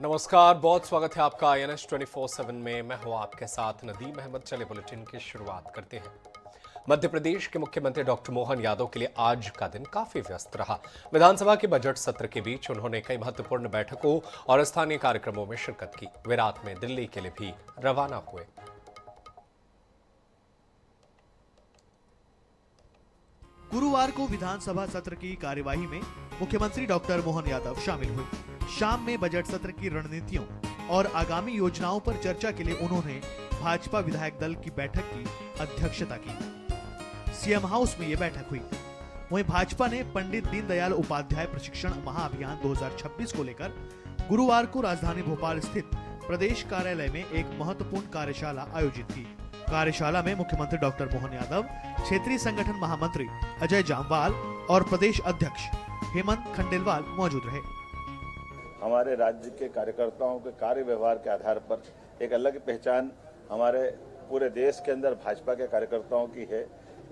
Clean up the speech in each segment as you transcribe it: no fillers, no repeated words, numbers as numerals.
नमस्कार, बहुत स्वागत है आपका INS 24/7 में। मैं हूं आपके साथ नदीम अहमद। चले बुलेटिन की शुरुआत करते हैं। मध्य प्रदेश के मुख्यमंत्री डॉक्टर मोहन यादव के लिए आज का दिन काफी व्यस्त रहा। विधानसभा के बजट सत्र के बीच उन्होंने कई महत्वपूर्ण बैठकों और स्थानीय कार्यक्रमों में शिरकत की। वे रात में दिल्ली के लिए भी रवाना हुए। गुरुवार को विधानसभा सत्र की कार्यवाही में मुख्यमंत्री डॉक्टर मोहन यादव शामिल हुए। शाम में बजट सत्र की रणनीतियों और आगामी योजनाओं पर चर्चा के लिए उन्होंने भाजपा विधायक दल की बैठक की अध्यक्षता की। सीएम हाउस में ये बैठक हुई। वहीं भाजपा ने पंडित दीनदयाल उपाध्याय प्रशिक्षण महाअभियान 2026 को लेकर गुरुवार को राजधानी भोपाल स्थित प्रदेश कार्यालय में एक महत्वपूर्ण कार्यशाला आयोजित की। कार्यशाला में मुख्यमंत्री डॉक्टर मोहन यादव, क्षेत्रीय संगठन महामंत्री अजय जामवाल और प्रदेश अध्यक्ष हेमंत खंडेलवाल मौजूद रहे। हमारे राज्य के कार्यकर्ताओं के कार्य व्यवहार के आधार पर एक अलग पहचान हमारे पूरे देश के अंदर भाजपा के कार्यकर्ताओं की है।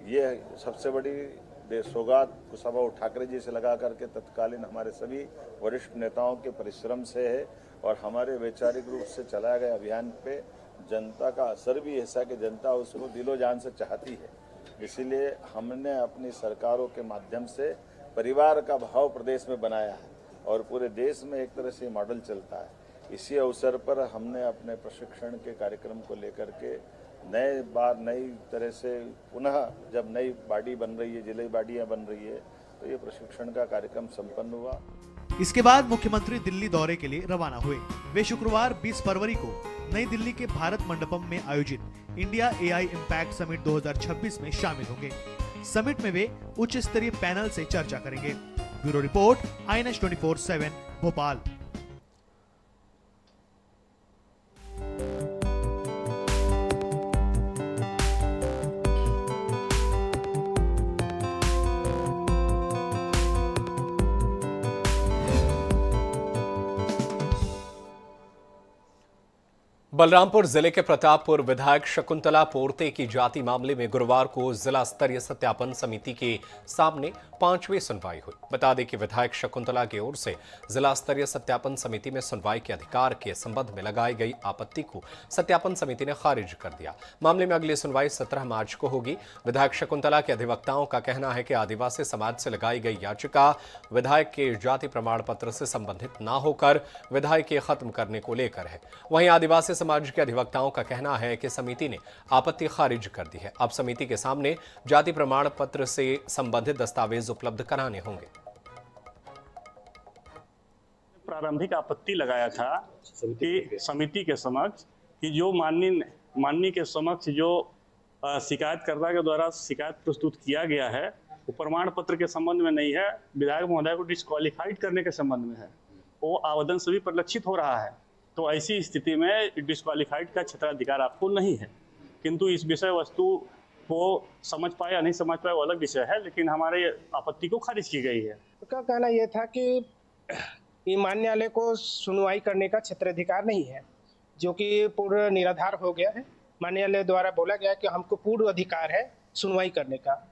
ये सबसे बड़ी सौगात कुशाभाऊ ठाकरे जी से लगा करके तत्कालीन हमारे सभी वरिष्ठ नेताओं के परिश्रम से है और हमारे वैचारिक रूप से चलाए गए अभियान पे जनता का असर भी ऐसा कि जनता उसको दिलो जान से चाहती है। इसीलिए हमने अपनी सरकारों के माध्यम से परिवार का भाव प्रदेश में बनाया है और पूरे देश में एक तरह से मॉडल चलता है। इसी अवसर पर हमने अपने प्रशिक्षण के कार्यक्रम को लेकर के नई तरह से पुनः जब नई बाडी बन रही है, जिले बाडियाँ बन रही है, तो ये प्रशिक्षण का कार्यक्रम संपन्न हुआ। इसके बाद मुख्यमंत्री दिल्ली दौरे के लिए रवाना हुए। वे शुक्रवार 20 फरवरी को नई दिल्ली के भारत मंडपम में आयोजित इंडिया AI इम्पैक्ट समिट 2026 में शामिल होंगे। समिट में वे उच्च स्तरीय पैनल से चर्चा करेंगे। Bureau report, INS 24/7 Bhopal. Balrampur जिले के प्रतापपुर विधायक शकुंतला पोर्ते की जाति मामले में गुरुवार को जिला स्तरीय सत्यापन समिति के सामने 5वीं सुनवाई हुई। बता दें कि विधायक शकुंतला की ओर से जिला स्तरीय सत्यापन समिति में सुनवाई के अधिकार के संबंध में लगाई गई आपत्ति को सत्यापन समिति ने खारिज कर दिया। मामले में अगली सुनवाई 17 मार्च को होगी। विधायक शकुंतला के अधिवक्ताओं का कहना है कि आदिवासी समाज से लगाई गई याचिका विधायक के जाति प्रमाण पत्र से संबंधित न होकर विधायक खत्म करने को लेकर है। वहीं आदिवासी समाज के अधिवक्ताओं का कहना है कि समिति ने आपत्ति खारिज कर दी है। अब समिति के सामने जाति प्रमाण पत्र से संबंधित दस्तावेज उपलब्ध कराने होंगे। प्रारंभिक आपत्ति लगाया था कि समिति के समक्ष कि जो माननीय के समक्ष जो शिकायतकर्ता के द्वारा शिकायत प्रस्तुत किया गया है वो प्रमाण पत्र के संबंध में नहीं है, विधायक महोदय को डिस्क्वालीफाइड करने के संबंध में है। वो आवेदन से भी परिलक्षित हो रहा है। तो ऐसी स्थिति में डिस्क्वालीफाइड का क्षेत्राधिकार आपको नहीं है। किंतु इस विषय वस्तु को समझ पाए या नहीं समझ पाए वो अलग विषय है, लेकिन हमारे आपत्ति को खारिज की गई है। उनका कहना यह था कि मान्यालय को सुनवाई करने का क्षेत्राधिकार नहीं है, जो कि पूर्ण निराधार हो गया है। मान्यालय द्वारा बोला गया कि हमको पूर्ण अधिकार है सुनवाई करने का।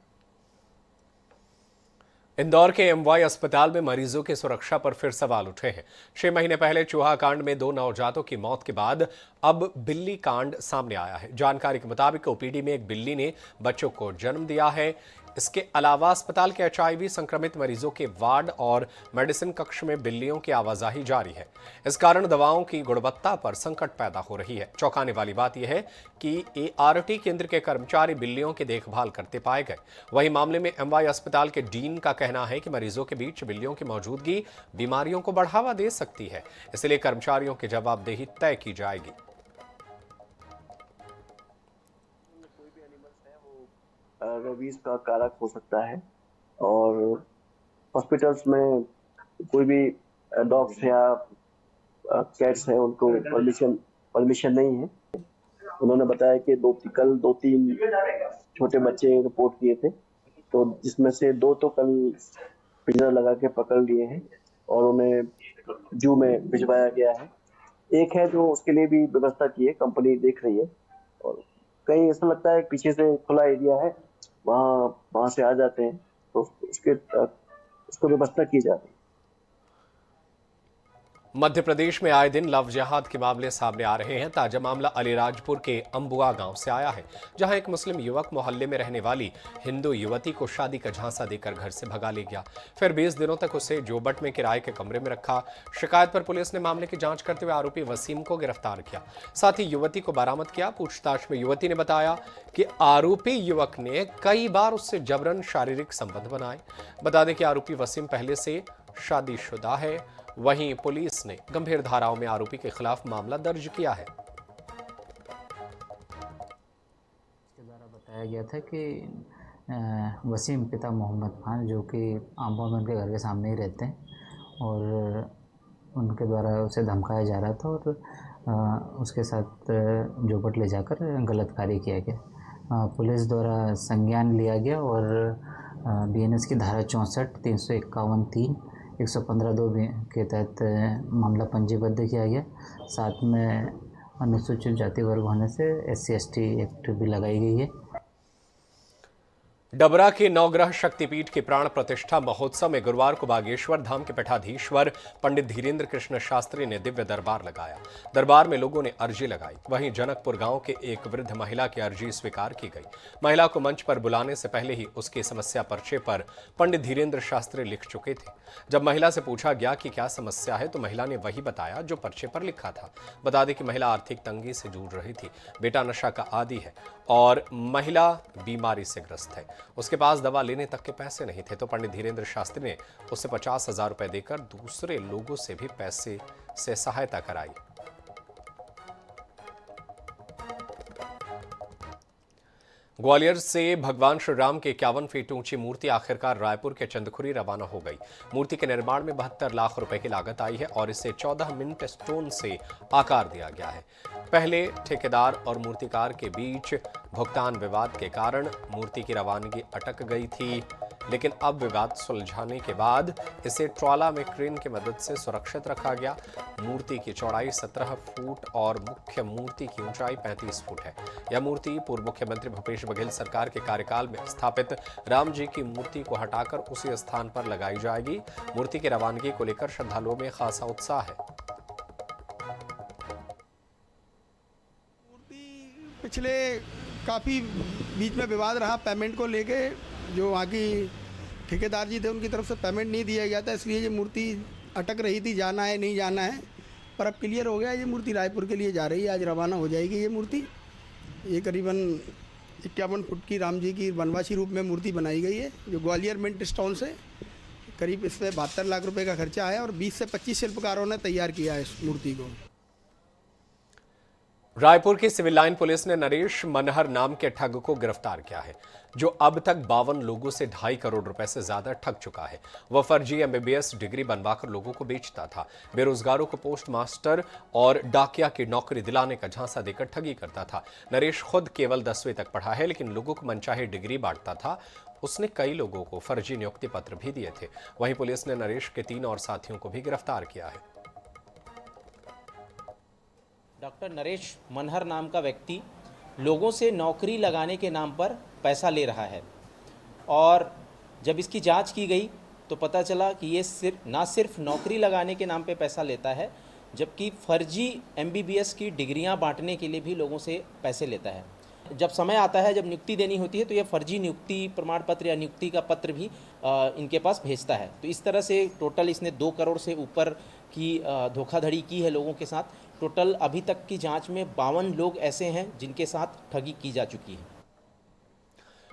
इंदौर के MY अस्पताल में मरीजों की सुरक्षा पर फिर सवाल उठे हैं। 6 महीने पहले चूहा कांड में 2 नवजातों की मौत के बाद अब बिल्ली कांड सामने आया है। जानकारी के मुताबिक OPD में एक बिल्ली ने बच्चों को जन्म दिया है। इसके अलावा अस्पताल के HIV संक्रमित मरीजों के वार्ड और मेडिसिन कक्ष में बिल्लियों की आवाजाही जारी है। इस कारण दवाओं की गुणवत्ता पर संकट पैदा हो रही है। चौंकाने वाली बात यह है कि ART केंद्र के कर्मचारी बिल्लियों की देखभाल करते पाए गए। वहीं मामले में MY अस्पताल के डीन का कहना है कि मरीजों के बीच बिल्लियों की मौजूदगी बीमारियों को बढ़ावा दे सकती है, इसलिए कर्मचारियों की जवाबदेही तय की जाएगी। रेबीज का कारक हो सकता है और हॉस्पिटल्स में कोई भी डॉग्स या कैट्स हैं उनको परमिशन नहीं है। उन्होंने बताया कि कल 2-3 छोटे बच्चे रिपोर्ट किए थे, तो जिसमें से 2 तो कल पिंजरा लगा के पकड़ लिए हैं और उन्हें जू में भिजवाया गया है। एक है जो उसके लिए भी व्यवस्था की है, कंपनी देख रही है। और कहीं ऐसा लगता है पीछे से खुला एरिया है, वहाँ से आ जाते हैं, तो उसको व्यवस्था की जा रही है। मध्य प्रदेश में आए दिन लव जिहाद के मामले सामने आ रहे हैं। ताजा मामला अलीराजपुर के अंबुआ गांव से आया है, जहां एक मुस्लिम युवक मोहल्ले में रहने वाली हिंदू युवती को शादी का झांसा देकर घर से भगा ले गया। फिर 20 दिनों तक उसे जोबट में किराए के कमरे में रखा। शिकायत पर पुलिस ने मामले की जांच करते हुए आरोपी वसीम को गिरफ्तार किया, साथ ही युवती को बरामद किया। पूछताछ में युवती ने बताया कि आरोपी युवक ने कई बार उससे जबरन शारीरिक संबंध बनाए। बता दें कि आरोपी वसीम पहले से शादीशुदा है। वहीं पुलिस ने गंभीर धाराओं में आरोपी के खिलाफ मामला दर्ज किया है। इसके द्वारा बताया गया था कि वसीम पिता मोहम्मद खान, जो कि आमवा में उनके घर के सामने ही रहते हैं, और उनके द्वारा उसे धमकाया जा रहा था और उसके साथ जोबट ले जाकर गलत कार्य किया गया। पुलिस द्वारा संज्ञान लिया गया और बीएनएस की धारा 64, 351(3), 115(2) के तहत मामला पंजीबद्ध किया गया। साथ में अनुसूचित जाति वर्ग होने से SC/ST एक्ट भी लगाई गई है। डबरा के नवग्रह शक्तिपीठ के प्राण प्रतिष्ठा महोत्सव में गुरुवार को बागेश्वर धाम के पीठाधीश्वर पंडित धीरेन्द्र कृष्ण शास्त्री ने दिव्य दरबार लगाया। दरबार में लोगों ने अर्जी लगाई। वहीं जनकपुर गांव के एक वृद्ध महिला की अर्जी स्वीकार की गई। महिला को मंच पर बुलाने से पहले ही उसकी समस्या पर्चे पर पंडित धीरेन्द्र शास्त्री लिख चुके थे। जब महिला से पूछा गया कि क्या समस्या है, तो महिला ने वही बताया जो पर्चे पर लिखा था। बता दें कि महिला आर्थिक तंगी से जूझ रही थी। बेटा नशा का आदी है और महिला बीमारी से ग्रस्त है। उसके पास दवा लेने तक के पैसे नहीं थे, तो पंडित धीरेन्द्र शास्त्री ने उसे 50,000 रुपए देकर दूसरे लोगों से भी पैसे से सहायता कराई। ग्वालियर से भगवान श्री राम के 51 फीट ऊंची मूर्ति आखिरकार रायपुर के चंदखुरी रवाना हो गई। मूर्ति के निर्माण में 72 लाख रुपए की लागत आई है और इसे 14 मिनट स्टोन से आकार दिया गया है। पहले ठेकेदार और मूर्तिकार के बीच भुगतान विवाद के कारण मूर्ति की रवानगी अटक गई थी, लेकिन अब विवाद सुलझाने के बाद इसे ट्रॉला में क्रेन की मदद से सुरक्षित रखा गया। मूर्ति की चौड़ाई 17 फुट और मुख्य मूर्ति की ऊंचाई 35 फुट है। यह मूर्ति पूर्व मुख्यमंत्री भूपेश बघेल सरकार के कार्यकाल में स्थापित राम जी की मूर्ति को हटाकर उसी स्थान पर लगाई जाएगी। मूर्ति की रवानगी को लेकर श्रद्धालुओं में खासा उत्साह है। पिछले काफ़ी बीच में विवाद रहा पेमेंट को लेके, जो वहाँ की ठेकेदार जी थे उनकी तरफ से पेमेंट नहीं दिया गया था, इसलिए ये मूर्ति अटक रही थी, जाना है नहीं जाना है। पर अब क्लियर हो गया, ये मूर्ति रायपुर के लिए जा रही है, आज रवाना हो जाएगी। ये मूर्ति ये करीबन 51 फुट की राम जी की वनवासी रूप में मूर्ति बनाई गई है, जो ग्वालियर मिंट स्टोन से करीब इस पर 72 लाख रुपए का खर्चा आया और 20 से 25 शिल्पकारों ने तैयार किया है इस मूर्ति को। रायपुर की सिविल लाइन पुलिस ने नरेश मनहर नाम के ठग को गिरफ्तार किया है, जो अब तक 52 लोगों से 2.5 करोड़ रुपए से ज्यादा ठग चुका है। वह फर्जी MBBS डिग्री बनवाकर लोगों को बेचता था। बेरोजगारों को पोस्ट मास्टर और डाकिया की नौकरी दिलाने का झांसा देकर ठगी करता था। नरेश खुद केवल 10वीं तक पढ़ा है, लेकिन लोगों को मनचाहे डिग्री बांटता था। उसने कई लोगों को फर्जी नियुक्ति पत्र भी दिए थे। वहीं पुलिस ने नरेश के 3 और साथियों को भी गिरफ्तार किया है। डॉक्टर नरेश मनहर नाम का व्यक्ति लोगों से नौकरी लगाने के नाम पर पैसा ले रहा है, और जब इसकी जांच की गई तो पता चला कि ये ना सिर्फ नौकरी लगाने के नाम पे पैसा लेता है, जबकि फर्जी MBBS की डिग्रियां बांटने के लिए भी लोगों से पैसे लेता है। जब समय आता है, जब नियुक्ति देनी होती है, तो ये फर्जी नियुक्ति प्रमाण पत्र या नियुक्ति का पत्र भी इनके पास भेजता है। तो इस तरह से टोटल इसने 2 करोड़ से ऊपर की धोखाधड़ी की है लोगों के साथ। टोटल अभी तक की जांच में 52 लोग ऐसे हैं जिनके साथ ठगी की जा चुकी है।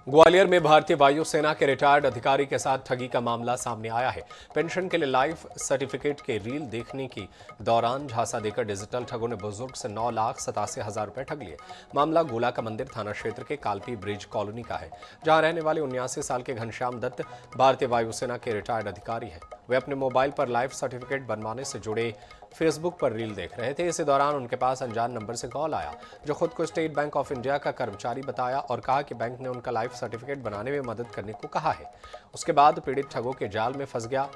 ग्वालियर में भारतीय वायुसेना के रिटायर्ड अधिकारी के साथ ठगी का मामला सामने आया है। पेंशन के लिए लाइफ सर्टिफिकेट के रील देखने की दौरान झांसा देकर डिजिटल ठगों ने बुजुर्ग से 9,87,000 रुपए ठग लिए। मामला गोला का मंदिर थाना क्षेत्र के कालपी ब्रिज कॉलोनी का है, जहां रहने वाले 79 साल के घनश्याम दत्त भारतीय वायुसेना के रिटायर्ड अधिकारी हैं। वे अपने मोबाइल पर लाइफ सर्टिफिकेट बनवाने से जुड़े फेसबुक पर रील देख रहे थे। इसी दौरान उनके पास अनजान नंबर से कॉल आया, जो खुद को स्टेट बैंक ऑफ इंडिया का कर्मचारी बताया और कहा कि बैंक ने उनका लाइफ सर्टिफिकेट बनाने में मदद करने को कहा है। उसके बाद पीड़ित ठगों के जाल में फंस गया।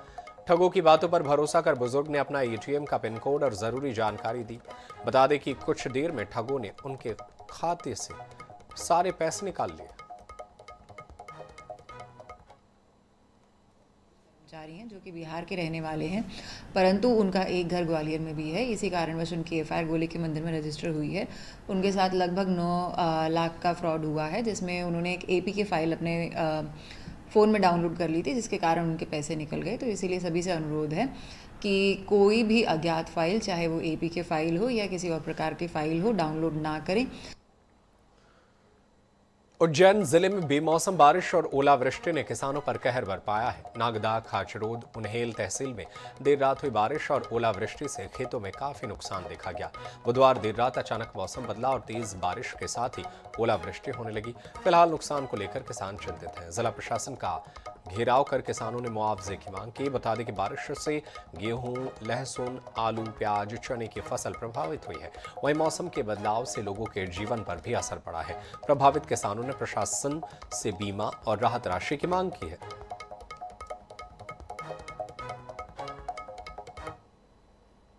ठगों की बातों पर भरोसा कर बुजुर्ग ने अपना ATM का पिन कोड और जरूरी जानकारी दी। बता दें कि कुछ देर में ठगों ने उनके खाते से सारे पैसे निकाल लिए। व्यापारी हैं जो कि बिहार के रहने वाले हैं, परंतु उनका एक घर ग्वालियर में भी है। इसी कारणवश उनकी एफआईआर गोली के मंदिर में रजिस्टर हुई है। उनके साथ लगभग 9 लाख का फ्रॉड हुआ है, जिसमें उन्होंने एक एपी के फाइल अपने फ़ोन में डाउनलोड कर ली थी, जिसके कारण उनके पैसे निकल गए। तो इसीलिए सभी से अनुरोध है कि कोई भी अज्ञात फाइल, चाहे वो एपी के फाइल हो या किसी और प्रकार की फाइल हो, डाउनलोड ना करें। उज्जैन जिले में बेमौसम बारिश और ओलावृष्टि ने किसानों पर कहर बरपाया है। नागदा, खाचरोद, उन्हेल तहसील में देर रात हुई बारिश और ओलावृष्टि से खेतों में काफी नुकसान देखा गया। बुधवार देर रात अचानक मौसम बदला और तेज बारिश के साथ ही ओलावृष्टि होने लगी। फिलहाल नुकसान को लेकर किसान चिंतित हैं। जिला प्रशासन का घेराव कर किसानों ने मुआवजे की मांग की। बता दें कि बारिश से गेहूं, लहसुन, आलू, प्याज, चने की फसल प्रभावित हुई है। वहीं मौसम के बदलाव से लोगों के जीवन पर भी असर पड़ा है। प्रभावित किसानों ने प्रशासन से बीमा और राहत राशि की मांग की है।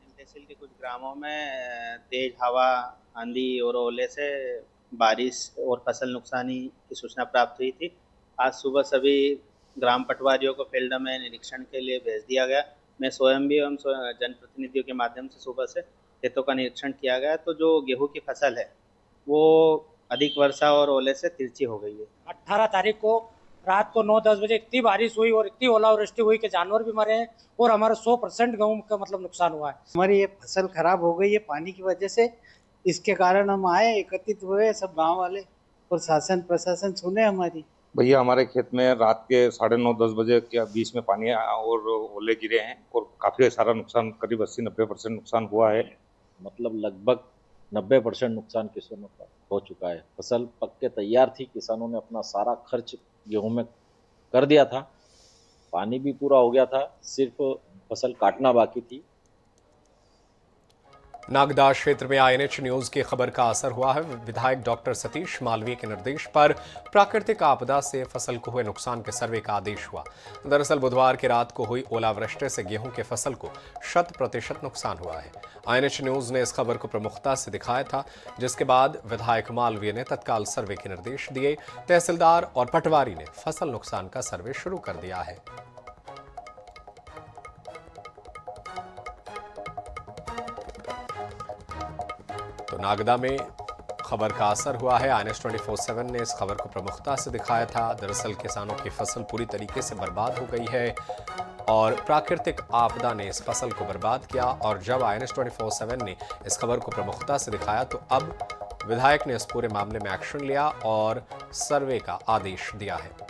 तहसील के कुछ ग्रामों में तेज हवा, आंधी और ओले से बारिश और फसल नुकसानी की सूचना प्राप्त हुई थी। आज सुबह सभी ग्राम पटवारियों को फील्ड में निरीक्षण के लिए भेज दिया गया। मैं स्वयं भी एवं जनप्रतिनिधियों के माध्यम से सुबह से खेतों का निरीक्षण किया गया। तो जो गेहूं की फसल है वो अधिक वर्षा और ओले से तिरछी हो गई है। 18 तारीख को रात को 9-10 बजे इतनी बारिश हुई और इतनी ओलावृष्टि हुई कि जानवर भी मरे हैं और हमारा 100% गेहूं का नुकसान हुआ है। हमारी ये फसल खराब हो गई है पानी की वजह से। इसके कारण हम आए, एकत्रित हुए सब गांव वाले और शासन प्रशासन सुने हमारी। भैया हमारे खेत में रात के 9:30-10 बजे के बीच में पानी आया और ओले गिरे हैं और काफी सारा नुकसान, करीब 80-90% नुकसान हुआ है। मतलब लगभग 90% नुकसान किसानों का हो चुका है। फसल पक के तैयार थी, किसानों ने अपना सारा खर्च गेहूं में कर दिया था, पानी भी पूरा हो गया था, सिर्फ फसल काटना बाकी थी। नागदा क्षेत्र में आईएनएच न्यूज की खबर का असर हुआ है। विधायक डॉक्टर सतीश मालवीय के निर्देश पर प्राकृतिक आपदा से फसल को हुए नुकसान के सर्वे का आदेश हुआ। दरअसल बुधवार की रात को हुई ओलावृष्टि से गेहूं के फसल को 100% नुकसान हुआ है। आईएनएच न्यूज ने इस खबर को प्रमुखता से दिखाया था, जिसके बाद विधायक मालवीय ने तत्काल सर्वे के निर्देश दिए। तहसीलदार और पटवारी ने फसल नुकसान का सर्वे शुरू कर दिया है। तो नागदा में खबर का असर हुआ है। INS 24/7 ने इस खबर को प्रमुखता से दिखाया था। दरअसल किसानों की फसल पूरी तरीके से बर्बाद हो गई है और प्राकृतिक आपदा ने इस फसल को बर्बाद किया। और जब INS 24/7 ने इस खबर को प्रमुखता से दिखाया तो अब विधायक ने इस पूरे मामले में एक्शन लिया और सर्वे का आदेश दिया है।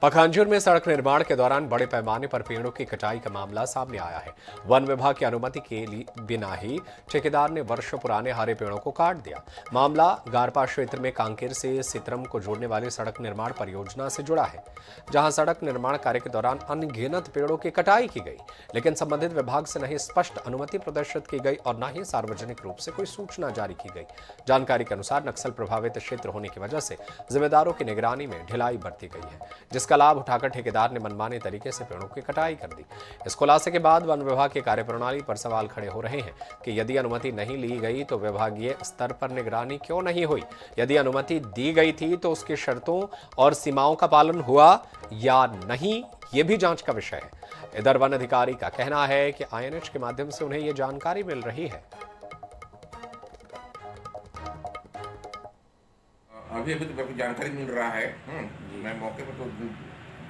पखांजूर में सड़क निर्माण के दौरान बड़े पैमाने पर पेड़ों की कटाई का मामला सामने आया है। वन विभाग की अनुमति के लिए बिना ही ठेकेदार ने वर्षों पुराने हरे पेड़ों को काट दिया। मामला गारपा क्षेत्र में कांकेर से सितरम को जोड़ने वाली सड़क निर्माण परियोजना से जुड़ा है, जहां सड़क निर्माण कार्य के दौरान अनगिनत पेड़ों की कटाई की गई, लेकिन संबंधित विभाग से नहीं स्पष्ट अनुमति प्रदर्शित की गई और न ही सार्वजनिक रूप से कोई सूचना जारी की गई। जानकारी के अनुसार नक्सल प्रभावित क्षेत्र होने की वजह से जिम्मेदारों की निगरानी में ढिलाई बरती गई है, जिसका लाभ उठाकर ठेकेदार ने मनमाने तरीके से पेड़ों की कटाई कर दी। इस खुलासे के बाद वन विभाग की कार्यप्रणाली पर सवाल खड़े हो रहे हैं कि यदि अनुमति नहीं ली गई तो विभागीय स्तर पर निगरानी क्यों नहीं हुई? यदि अनुमति दी गई थी तो उसकी शर्तों और सीमाओं का पालन हुआ या नहीं, ये भी जांच का विषय है। इधर वन अधिकारी का कहना है कि INH के माध्यम से उन्हें ये जानकारी मिल रही है। अभी तो मेरे को जानकारी मिल रहा है। मैं मौके पर तो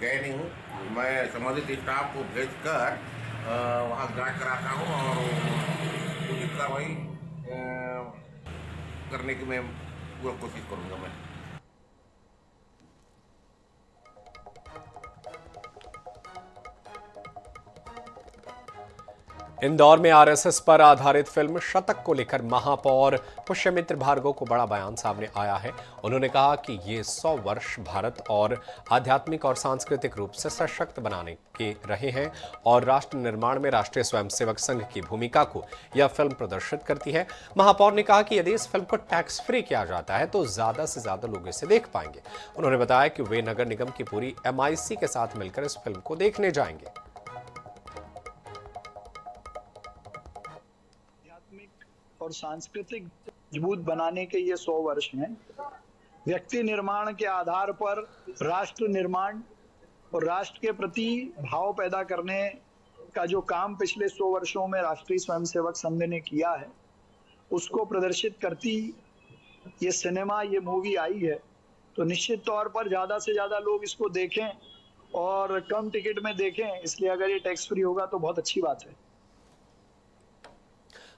गए नहीं हूँ। मैं संबंधित स्टाफ को भेजकर वहाँ जांच कराता हूँ और उचित कार्रवाई करने की मैं पूरा कोशिश करूँगा। मैं इंदौर में RSS पर आधारित फिल्म शतक को लेकर महापौर पुष्यमित्र भार्गव को बड़ा बयान सामने आया है। उन्होंने कहा कि ये 100 वर्ष भारत और आध्यात्मिक और सांस्कृतिक रूप से सशक्त बनाने के रहे हैं और राष्ट्र निर्माण में राष्ट्रीय स्वयंसेवक संघ की भूमिका को यह फिल्म प्रदर्शित करती है। महापौर ने कहा कि यदि इस फिल्म को टैक्स फ्री किया जाता है तो ज्यादा से ज्यादा लोग इसे देख पाएंगे। उन्होंने बताया कि वे नगर निगम की पूरी MIC के साथ मिलकर इस फिल्म को देखने जाएंगे। और सांस्कृतिक मजबूत बनाने के ये 100 वर्ष हैं। व्यक्ति निर्माण के आधार पर राष्ट्र निर्माण और राष्ट्र के प्रति भाव पैदा करने का जो काम पिछले 100 वर्षों में राष्ट्रीय स्वयंसेवक संघ ने किया है, उसको प्रदर्शित करती ये सिनेमा, ये मूवी आई है, तो निश्चित तौर पर ज़्यादा से ज़्यादा लोग इसको देखें और कम टिकट में देखें। इसलिए अगर ये टैक्स फ्री होगा तो बहुत अच्छी बात है।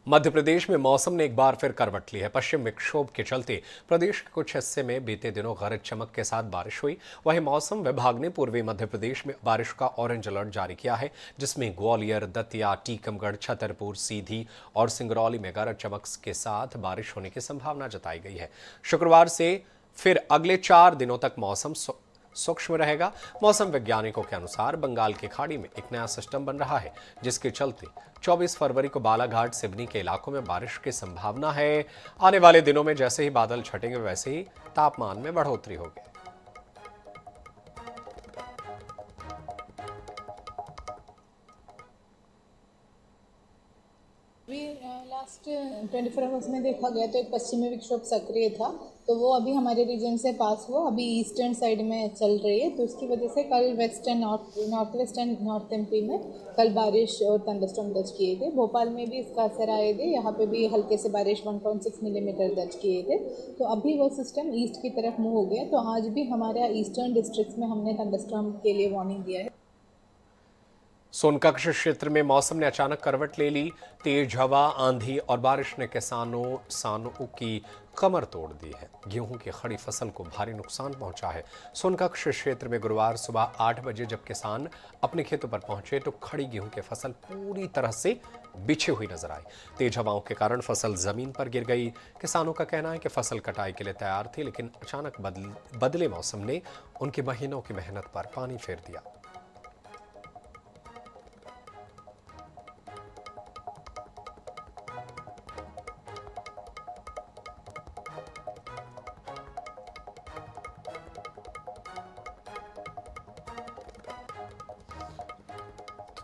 मध्य प्रदेश में मौसम ने एक बार फिर करवट ली है। पश्चिम विक्षोभ के चलते प्रदेश के कुछ हिस्से में बीते दिनों गरज चमक के साथ बारिश हुई। वहीं मौसम विभाग ने पूर्वी मध्य प्रदेश में बारिश का ऑरेंज अलर्ट जारी किया है, जिसमें ग्वालियर, दतिया, टीकमगढ़, छतरपुर, सीधी और सिंगरौली में गरज चमक के साथ बारिश होने की संभावना जताई गई है। शुक्रवार से फिर अगले 4 दिनों तक मौसम सूक्ष्म रहेगा। मौसम वैज्ञानिकों के अनुसार बंगाल की खाड़ी में एक नया सिस्टम बन रहा है, जिसके चलते 24 फरवरी को बालाघाट, सिवनी के इलाकों में बारिश की संभावना है। आने वाले दिनों में जैसे ही बादल छटेंगे वैसे ही तापमान में बढ़ोतरी होगी। लास्ट 24 आवर्स में देखा गया तो एक पश्चिमी विक्षोभ सक्रिय था, तो वो अभी हमारे रीजन से पास हुआ, अभी ईस्टर्न साइड में चल रही है। तो उसकी वजह से कल west and north west and north MP में कल बारिश और थंडरस्टॉर्म दर्ज किए थे। भोपाल में भी इसका असर आए थे, यहाँ पे भी हल्के से बारिश 1.6 मिलीमीटर दर्ज किए थे। तो अभी वो सिस्टम ईस्ट की तरफ मूव हो गया, तो आज भी हमारे ईस्टर्न डिस्ट्रिक्ट्स में हमने थंडरस्टॉर्म के लिए वार्निंग दिया है। सोनकक्ष क्षेत्र में मौसम ने अचानक करवट ले ली। तेज हवा, आंधी और बारिश ने किसानों की कमर तोड़ दी है। गेहूं की खड़ी फसल को भारी नुकसान पहुंचा है। सोनकक्ष क्षेत्र में गुरुवार सुबह 8 बजे जब किसान अपने खेतों पर पहुंचे तो खड़ी गेहूं की फसल पूरी तरह से बिछी हुई नजर आई। तेज हवाओं के कारण फसल जमीन पर गिर गई। किसानों का कहना है कि फसल कटाई के लिए तैयार थी, लेकिन अचानक बदले मौसम ने उनके महीनों की मेहनत पर पानी फेर दिया।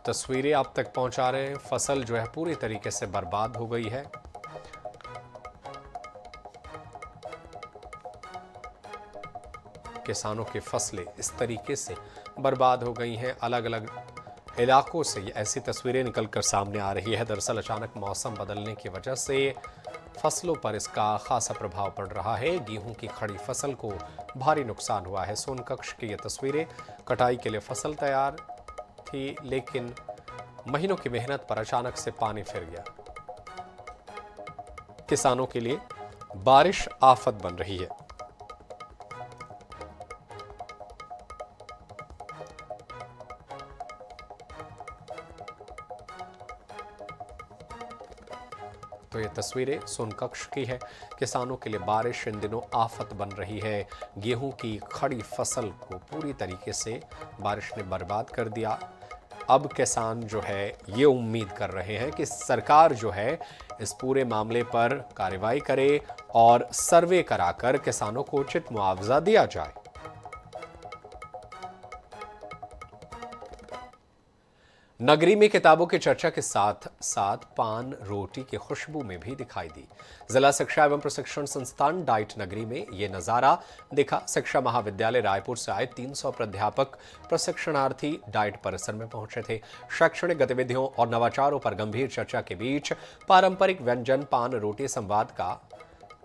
तस्वीरें आप तक पहुंचा रहे हैं। फसल जो है पूरी तरीके से बर्बाद हो गई है। किसानों की फसलें इस तरीके से बर्बाद हो गई हैं। अलग अलग इलाकों से ऐसी तस्वीरें निकलकर सामने आ रही है। दरअसल अचानक मौसम बदलने की वजह से फसलों पर इसका खासा प्रभाव पड़ रहा है। गेहूं की खड़ी फसल को भारी नुकसान हुआ है। सोनकक्ष की ये तस्वीरें, कटाई के लिए फसल तैयार थी, लेकिन महीनों की मेहनत पर अचानक से पानी फिर गया। किसानों के लिए बारिश आफत बन रही है। तो ये तस्वीरें सोनकक्ष की है। किसानों के लिए बारिश इन दिनों आफत बन रही है। गेहूं की खड़ी फसल को पूरी तरीके से बारिश ने बर्बाद कर दिया। अब किसान जो है ये उम्मीद कर रहे हैं कि सरकार जो है इस पूरे मामले पर कार्रवाई करे और सर्वे कराकर किसानों को उचित मुआवजा दिया जाए। नगरी में किताबों की चर्चा के साथ साथ पान रोटी की खुशबू में भी दिखाई दी। जिला शिक्षा एवं प्रशिक्षण संस्थान डाइट नगरी में ये नजारा दिखा। शिक्षा महाविद्यालय रायपुर से आए 300 प्राध्यापक प्रशिक्षणार्थी डाइट परिसर में पहुंचे थे। शैक्षणिक गतिविधियों और नवाचारों पर गंभीर चर्चा के बीच पारंपरिक व्यंजन पान रोटी संवाद का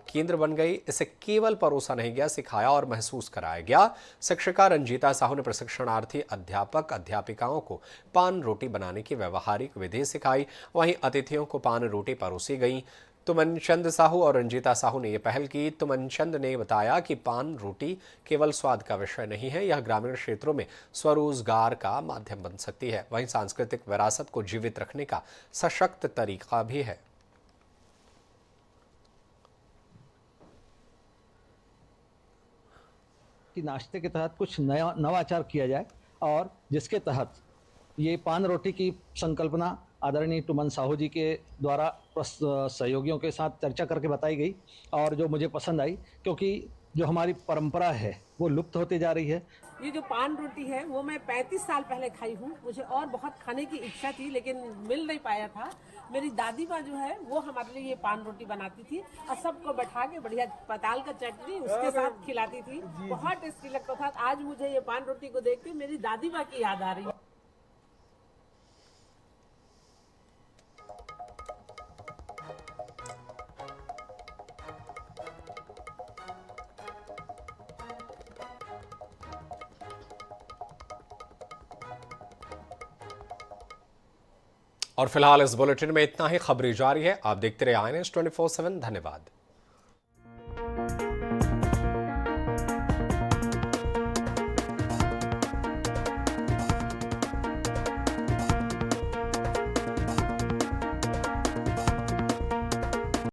केंद्र बन गई। इसे केवल परोसा नहीं गया, सिखाया और महसूस कराया गया। शिक्षिका रंजीता साहू ने प्रशिक्षणार्थी अध्यापक अध्यापिकाओं को पान रोटी बनाने की व्यवहारिक विधि सिखाई। वहीं अतिथियों को पान रोटी परोसी गई। तुमनचंद साहू और रंजीता साहू ने यह पहल की। तुमनचंद ने बताया कि पान रोटी केवल स्वाद का विषय नहीं है, यह ग्रामीण क्षेत्रों में स्वरोजगार का माध्यम बन सकती है। वहीं सांस्कृतिक विरासत को जीवित रखने का सशक्त तरीका भी है। कि नाश्ते के तहत कुछ नया नवाचार किया जाए और जिसके तहत ये पान रोटी की संकल्पना आदरणीय तुमन साहू जी के द्वारा सहयोगियों के साथ चर्चा करके बताई गई और जो मुझे पसंद आई, क्योंकि जो हमारी परंपरा है वो लुप्त होती जा रही है। ये जो पान रोटी है वो मैं 35 साल पहले खाई हूँ। मुझे और बहुत खाने की इच्छा थी लेकिन मिल नहीं पाया था। मेरी दादी माँ जो है वो हमारे लिए ये पान रोटी बनाती थी और सबको बैठा के बढ़िया पताल का चटनी उसके साथ खिलाती थी। बहुत टेस्टी लगता था। आज मुझे ये पान रोटी को देख के मेरी दादी माँ की याद आ रही है। और फिलहाल इस बुलेटिन में इतना ही। खबरें जारी है, आप देखते रहे INS 24/7। धन्यवाद।